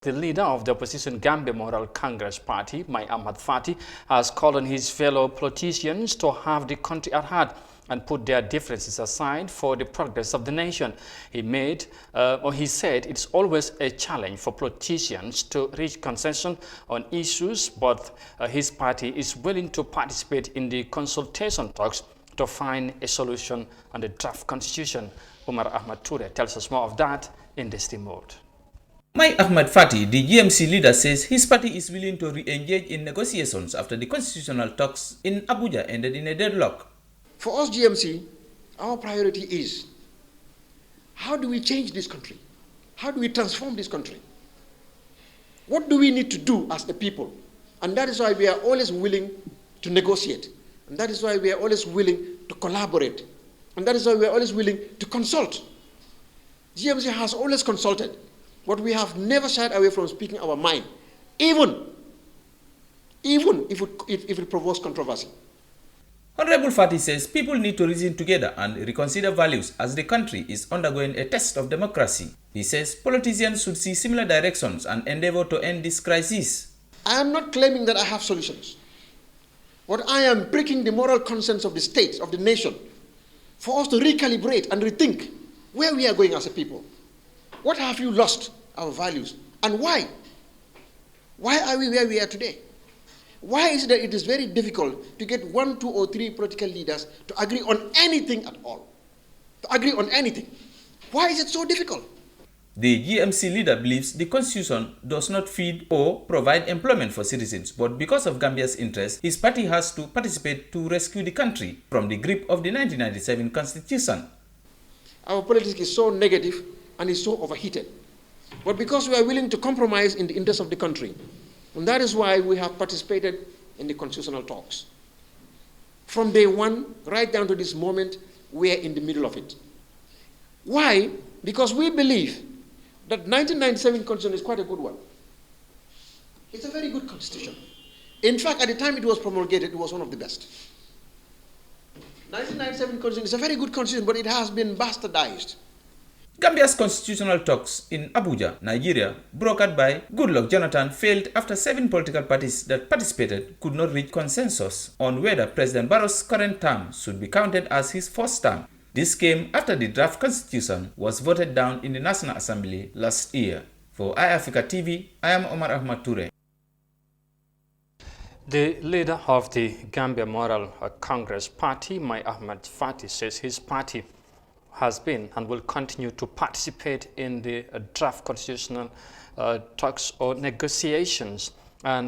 The leader of the opposition Gambia Moral Congress Party, Mai Ahmad Fatty, has called on his fellow politicians to have the country at heart and put their differences aside for the progress of the nation. He said it's always a challenge for politicians to reach consensus on issues, but his party is willing to participate in the consultation talks to find a solution on the draft constitution. Mai Ahmad Fatty tells us more of that in this remote. Mai Ahmad Fatty, the GMC leader, says his party is willing to re-engage in negotiations after the constitutional talks in Abuja ended in a deadlock. For us, GMC, our priority is how do we change this country? How do we transform this country? What do we need to do as a people? And that is why we are always willing to negotiate. And that is why we are always willing to collaborate. And that is why we are always willing to consult. GMC has always consulted. But we have never shied away from speaking our mind, even if it provokes controversy. Honorable Fatty says people need to reason together and reconsider values as the country is undergoing a test of democracy. He says politicians should see similar directions and endeavor to end this crisis. I am not claiming that I have solutions, but I am breaking the moral conscience of the state, of the nation, for us to recalibrate and rethink where we are going as a people. What have you lost our values, and why? Why are we where we are today? Why is it that it is very difficult to get 1, 2, or 3 political leaders to agree on anything at all? To agree on anything. Why is it so difficult? The GMC leader believes the constitution does not feed or provide employment for citizens, but because of Gambia's interest, his party has to participate to rescue the country from the grip of the 1997 constitution. Our politics is so negative and is so overheated. But because we are willing to compromise in the interest of the country, and that is why we have participated in the constitutional talks. From day one, right down to this moment, we are in the middle of it. Why? Because we believe that 1997 constitution is quite a good one. It's a very good constitution. In fact, at the time it was promulgated, it was one of the best. 1997 constitution is a very good constitution, but it has been bastardized. Gambia's constitutional talks in Abuja, Nigeria, brokered by Goodluck Jonathan, failed after 7 political parties that participated could not reach consensus on whether President Barrow's current term should be counted as his first term. This came after the draft constitution was voted down in the National Assembly last year. For iAfrica TV, I am Mai Ahmad Fatty. The leader of the Gambia Moral Congress Party, Mai Ahmad Fatty, says his party has been and will continue to participate in the draft constitutional talks or negotiations.